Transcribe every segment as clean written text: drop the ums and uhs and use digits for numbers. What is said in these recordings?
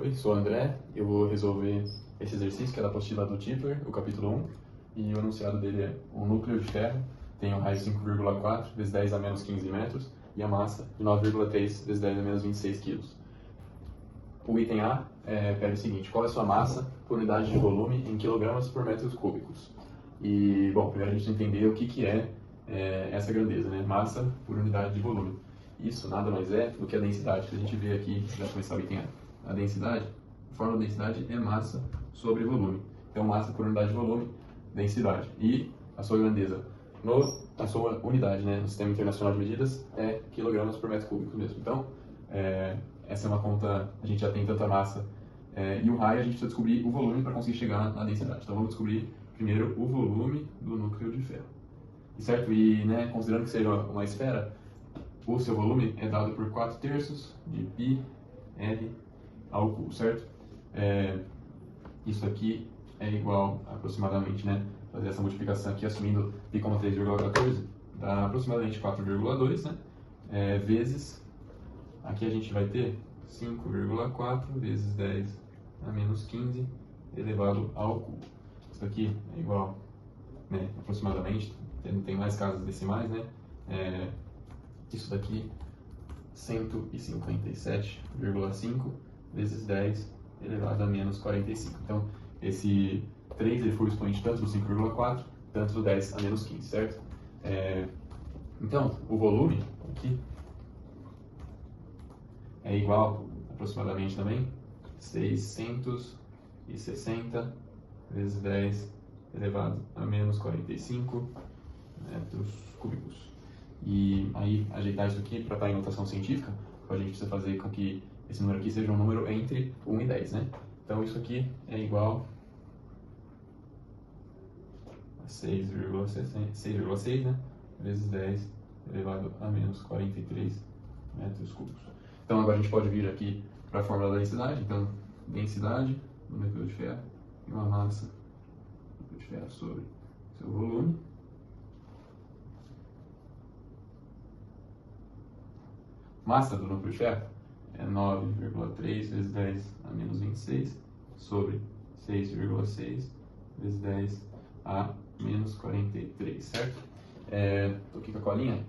Oi, sou o André. Eu vou resolver esse exercício que é da apostila do Tipler, o capítulo 1. E o enunciado dele é: um núcleo de ferro tem um raio de 5,4 vezes 10 a menos 15 metros e a massa de 9,3 vezes 10 a menos 26 quilos. O item A pede o seguinte: qual é a sua massa por unidade de volume em quilogramas por metros cúbicos? E, bom, primeiro a gente entender o que é essa grandeza, né? Massa por unidade de volume. Isso nada mais é do que a densidade que a gente vê aqui, já começar o item A. A densidade, a fórmula da densidade é massa sobre volume. Então, massa por unidade de volume, densidade. E a sua grandeza, a sua unidade, né, no Sistema Internacional de Medidas, é quilogramas por metro cúbico mesmo. Então, essa é uma conta, a gente já tem tanta massa. E o raio, a gente precisa descobrir o volume para conseguir chegar na densidade. Então, vamos descobrir primeiro o volume do núcleo de ferro. Certo? E, né, considerando que seja uma esfera, o seu volume é dado por 4/3 de π r ao cubo, certo? Isso aqui é igual aproximadamente, né? Fazer essa multiplicação aqui assumindo π como 3,14, dá aproximadamente 4,2, né? Vezes, aqui a gente vai ter 5,4 vezes 10 a menos 15 elevado ao cubo. Isso aqui é igual, né, aproximadamente, tem mais casas decimais, né? Isso daqui, 157,5 vezes 10 elevado a menos 45. Então, esse 3 ele foi o expoente tanto do 5,4, tanto do 10 a menos 15, certo? Então, o volume aqui é igual, aproximadamente também, 660 vezes 10 elevado a menos 45 metros cúbicos. E aí, ajeitar isso aqui para estar em notação científica, a gente precisa fazer com que esse número aqui seja um número entre 1 e 10, né? Então, isso aqui é igual a 6,6, né? Vezes 10 elevado a menos 43 metros cúbicos. Então, agora a gente pode vir aqui para a fórmula da densidade. Então, densidade do núcleo de ferro e uma massa do núcleo de ferro sobre seu volume. Massa do núcleo de ferro é 9,3 vezes 10 a menos 26 sobre 6,6 vezes 10 a menos 43, certo? Estou aqui com a colinha.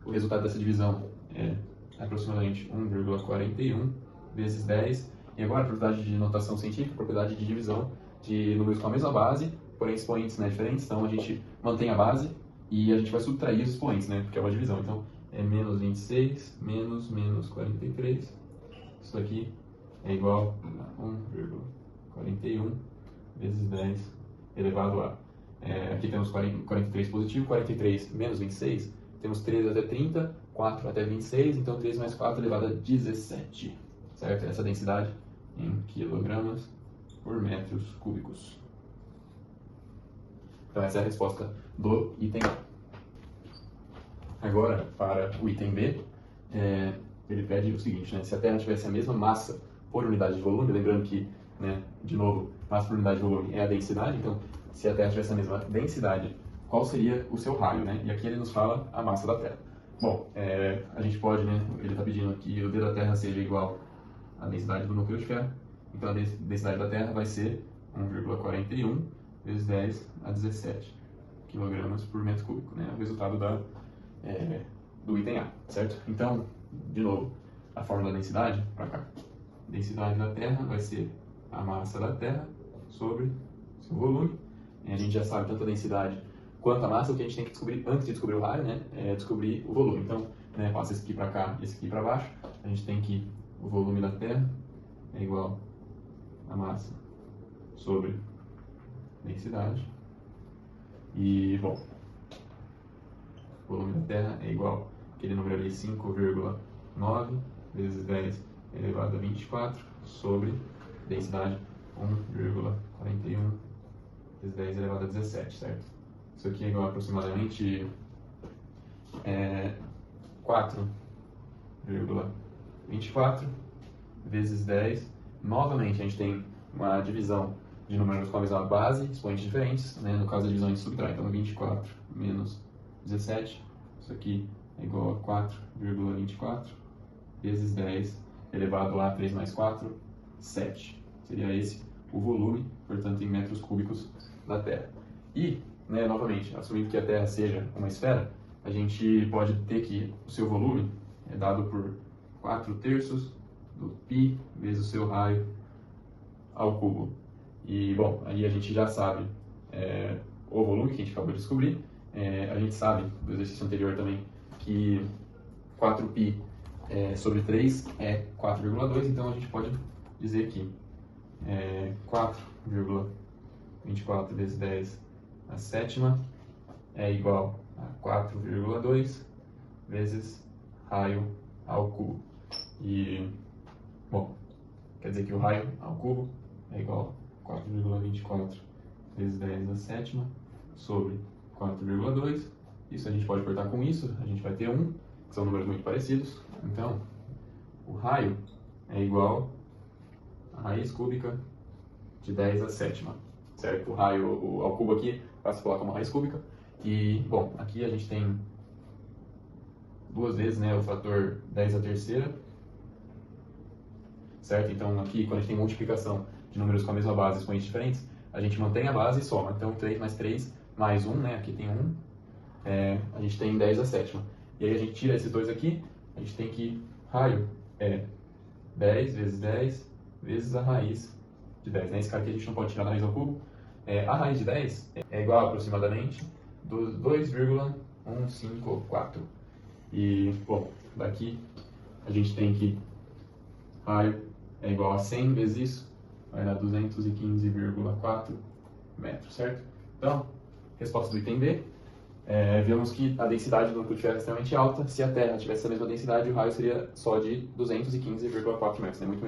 O resultado dessa divisão é aproximadamente 1,41 vezes 10. E agora, a propriedade de notação científica, propriedade de divisão de números com a mesma base, porém expoentes, né, diferentes. Então, a gente mantém a base e a gente vai subtrair os expoentes, né, porque é uma divisão. Então, é menos 26 menos 43. Isso aqui é igual a 1,41 vezes 10 elevado a... aqui temos 43 positivo, 43 menos 26. Temos 13 até 30, 4 até 26, então 13 mais 4 elevado a 17. Certo? Essa densidade em quilogramas por metros cúbicos. Então essa é a resposta do item A. Agora, para o item B, ele pede o seguinte, né? Se a Terra tivesse a mesma massa por unidade de volume, lembrando que, né, de novo, massa por unidade de volume é a densidade, então, se a Terra tivesse a mesma densidade, qual seria o seu raio, né? E aqui ele nos fala a massa da Terra. Bom, a gente pode, né, ele está pedindo que o D da Terra seja igual à densidade do núcleo de ferro, então a densidade da Terra vai ser 1,41 vezes 10 a 17 kg por metro cúbico, né? O resultado do item A, certo? Então, de novo, a fórmula da densidade, para cá. Densidade da Terra vai ser a massa da Terra sobre seu volume. A gente já sabe tanto a densidade quanto a massa. O que a gente tem que descobrir antes de descobrir o raio, né, é descobrir o volume. Então, né, passa esse aqui para cá e esse aqui para baixo. A gente tem que o volume da Terra é igual a massa sobre densidade. E, bom, o volume da Terra é igual aquele número ali, 5,9 vezes 10 elevado a 24 sobre densidade 1,41 vezes 10 elevado a 17, certo? Isso aqui é igual a aproximadamente 4,24 vezes 10. Novamente, a gente tem uma divisão de números com a mesma base, expoentes diferentes, né? No caso, a divisão a gente subtrai. Então, 24 menos 17, isso aqui é igual a 4,24 vezes 10 elevado a 3 mais 4, 7. Seria esse o volume, portanto, em metros cúbicos da Terra. E, né, novamente, assumindo que a Terra seja uma esfera, a gente pode ter que o seu volume é dado por 4/3 do π vezes o seu raio ao cubo. E, bom, aí a gente já sabe o volume que a gente acabou de descobrir. A gente sabe, do exercício anterior também, que 4π sobre 3 é 4,2, então a gente pode dizer que 4,24 vezes 10 a sétima é igual a 4,2 vezes raio ao cubo. E, bom, quer dizer que o raio ao cubo é igual a 4,24 vezes 10 a sétima sobre 4,2. Isso a gente pode cortar com isso, a gente vai ter 1, que são números muito parecidos. Então, o raio é igual a raiz cúbica de 10 a sétima, certo? O raio ao cubo aqui vai se colocar como raiz cúbica. E, bom, aqui a gente tem duas vezes, né, o fator 10 a terceira, certo? Então, aqui, quando a gente tem multiplicação de números com a mesma base, expoentes diferentes, a gente mantém a base e soma. Então, 3 mais 3 mais 1, né? Aqui tem 1, a gente tem 10 a sétima. E aí a gente tira esses dois aqui, a gente tem que raio é 10 vezes 10 vezes a raiz de 10. Né? Esse cara aqui a gente não pode tirar da raiz ao cubo. A raiz de 10 é igual a aproximadamente 2,154. E, bom, daqui a gente tem que raio é igual a 100 vezes isso, vai dar 215,4 metros, certo? Então, resposta do item B, vemos que a densidade do núcleo de ferro é extremamente alta. Se a Terra tivesse a mesma densidade, o raio seria só de 215,4 metros, né? Muito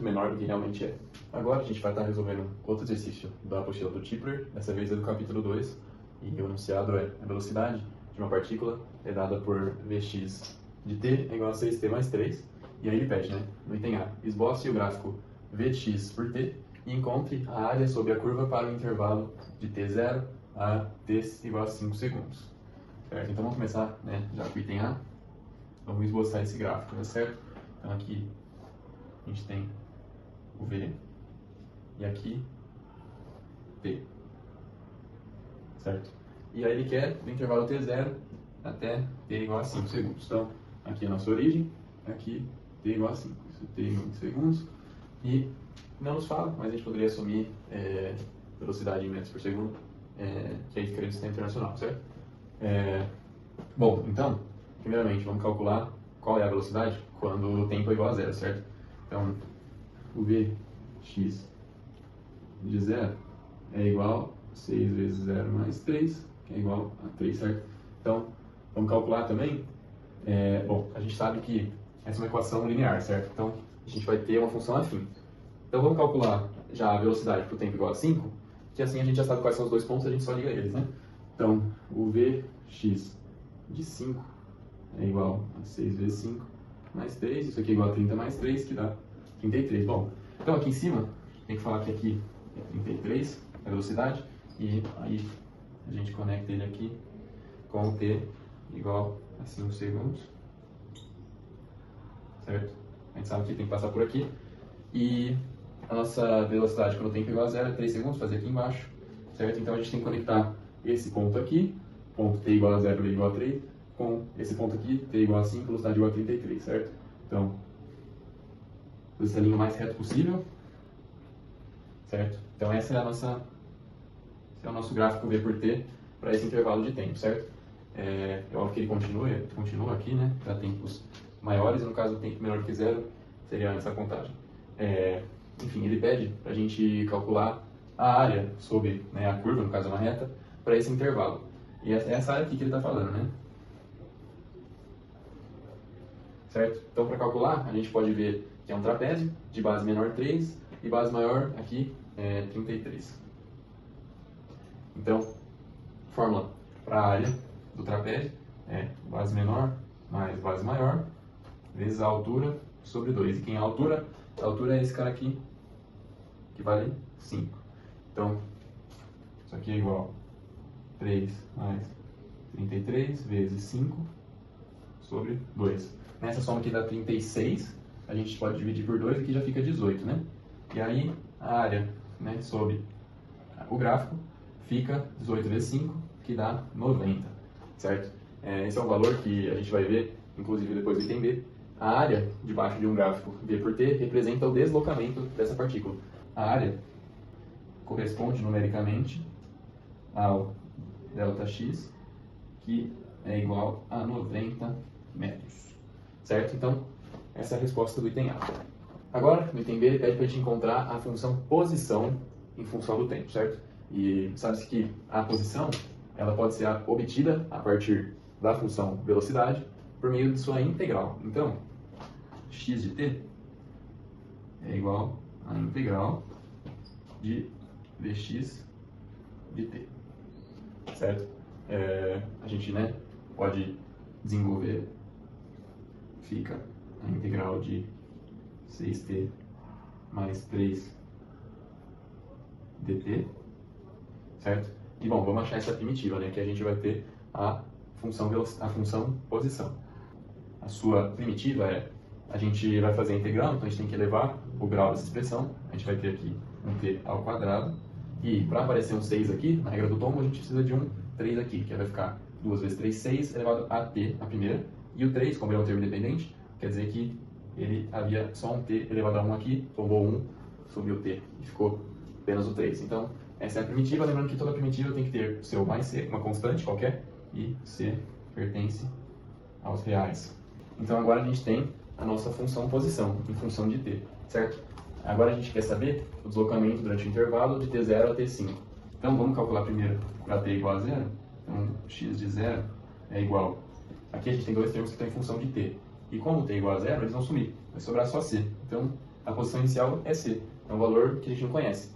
menor do que realmente é. Agora a gente vai estar resolvendo outro exercício da apostila do Tipler, dessa vez é do capítulo 2, e o enunciado é a velocidade de uma partícula é dada por Vx de t é igual a 6t mais 3, e aí ele pede, né? No item A, esboce o gráfico Vx por t e encontre a área sobre a curva para o intervalo de t0 a t igual a 5 segundos. Certo? Então vamos começar, né, já com o item A, vamos esboçar esse gráfico, tá certo? Então aqui a gente tem o V e aqui t, certo? E aí ele quer do intervalo t0 até t igual a 5 segundos. Então aqui é a nossa origem, aqui t igual a 5, isso t em segundos, e não nos fala, mas a gente poderia assumir velocidade em metros por segundo, que é diferente do sistema internacional, certo? Bom, então, primeiramente, vamos calcular qual é a velocidade quando o tempo é igual a zero, certo? Então, o Vx de zero é igual a 6 vezes 0 mais 3, que é igual a 3, certo? Então, vamos calcular também, bom, a gente sabe que essa é uma equação linear, certo? Então, a gente vai ter uma função afim. Então, vamos calcular já a velocidade para o tempo igual a 5, que assim a gente já sabe quais são os dois pontos, a gente só liga eles, né? Então, o Vx de 5 é igual a 6 vezes 5 mais 3, isso aqui é igual a 30 mais 3, que dá 33. Bom, então aqui em cima, tem que falar que aqui é 33, a velocidade, e aí a gente conecta ele aqui com o t igual a 5 segundos, certo? A gente sabe que tem que passar por aqui, e a nossa velocidade quando o tempo é igual a zero é 3 segundos, fazer aqui embaixo, certo? Então a gente tem que conectar esse ponto aqui, ponto t igual a 0, v igual a 3, com esse ponto aqui, t igual a 5, velocidade igual a 33, certo? Então, fazer essa linha o mais reto possível, certo? Então esse é o nosso gráfico v por t para esse intervalo de tempo, certo? É óbvio que ele continua aqui, né? Para tempos maiores, e no caso o tempo menor que zero seria antes da contagem. Enfim, ele pede para a gente calcular a área sobre, né, a curva, no caso é uma reta, para esse intervalo. E é essa área aqui que ele está falando, né? Certo? Então, para calcular, a gente pode ver que é um trapézio de base menor 3 e base maior aqui 33. Então, fórmula para a área do trapézio é base menor mais base maior vezes a altura sobre 2. E quem é a altura? A altura é esse cara aqui, que vale 5. Então, isso aqui é igual a 3 mais 33 vezes 5 sobre 2. Nessa soma aqui dá 36, a gente pode dividir por 2 e aqui já fica 18, né? E aí a área, né, sobre o gráfico fica 18 vezes 5, que dá 90, certo? Esse é um valor que a gente vai ver, inclusive depois do item B. A área debaixo de um gráfico V por T representa o deslocamento dessa partícula. A área corresponde numericamente ao ΔX, que é igual a 90 metros, certo? Então, essa é a resposta do item A. Agora, no item B, ele pede para a gente encontrar a função posição em função do tempo, certo? E sabe-se que a posição ela pode ser obtida a partir da função velocidade por meio de sua integral. Então, x de t é igual a integral de dx de t, certo? A gente, né, pode desenvolver, fica a integral de 6t mais 3 dt, certo? E bom, vamos achar essa primitiva, né, que a gente vai ter a função posição. A sua primitiva a gente vai fazer a integral, então a gente tem que elevar o grau dessa expressão, a gente vai ter aqui um t ao quadrado, e para aparecer um 6 aqui, na regra do tombo, a gente precisa de um 3 aqui, que vai ficar 2 vezes 3, 6, elevado a t, a primeira, e o 3, como ele é um termo independente, quer dizer que ele havia só um t elevado a 1 aqui, tombou 1, subiu o t, e ficou apenas o 3. Então, essa é a primitiva, lembrando que toda primitiva tem que ter o seu mais c, uma constante qualquer, e c pertence aos reais. Então, agora a gente tem a nossa função posição, em função de t, certo? Agora a gente quer saber o deslocamento durante o intervalo de t0 a t5. Então, vamos calcular primeiro para t igual a 0. Então, x de 0 é igual... Aqui a gente tem dois termos que estão em função de t. E como t é igual a 0, eles vão sumir. Vai sobrar só c. Então, a posição inicial é c. É um valor que a gente não conhece.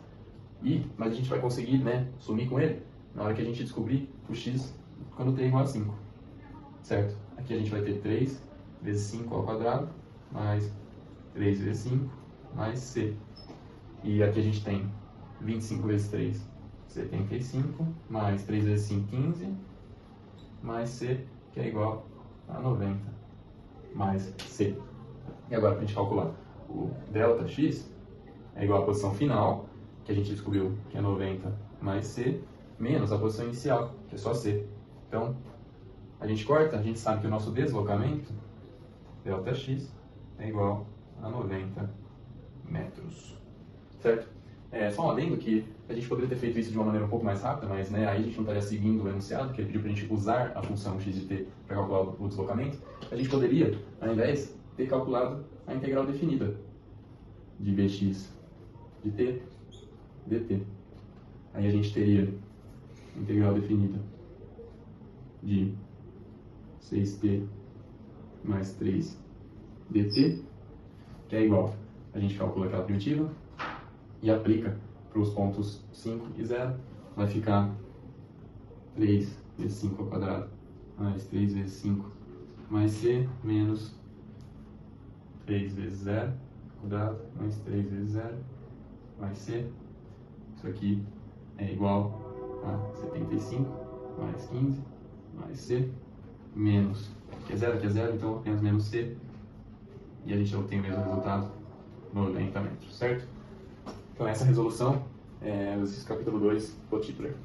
Mas a gente vai conseguir, né, sumir com ele na hora que a gente descobrir o x quando t é igual a 5. Certo? Aqui a gente vai ter 3 vezes 5 ao quadrado, mais 3 vezes 5, mais c. E aqui a gente tem 25 vezes 3, 75, mais 3 vezes 5, 15, mais c, que é igual a 90, mais c. E agora, para a gente calcular o ΔX, é igual à posição final, que a gente descobriu que é 90 mais c, menos a posição inicial, que é só c. Então, a gente corta, a gente sabe que o nosso deslocamento, ΔX, é igual a 90 metros. Certo? Só um adendo que a gente poderia ter feito isso de uma maneira um pouco mais rápida, mas né, aí a gente não estaria seguindo o enunciado, que ele pediu para a gente usar a função x de t para calcular o deslocamento. A gente poderia, ao invés, ter calculado a integral definida de bx de t dt. Aí a gente teria a integral definida de 6t mais 3 dt, que é igual, a gente calcula aquela primitiva e aplica para os pontos 5 e 0, vai ficar 3 vezes 5 ao quadrado mais 3 vezes 5 mais c menos 3 vezes 0 ao quadrado mais 3 vezes 0 mais c. Isso aqui é igual a 75 mais 15 mais c menos, aqui é 0, então apenas menos c, e a gente obtém o mesmo resultado, 90 metros, certo? Então essa resolução é o exercício capítulo 2 do Tipler.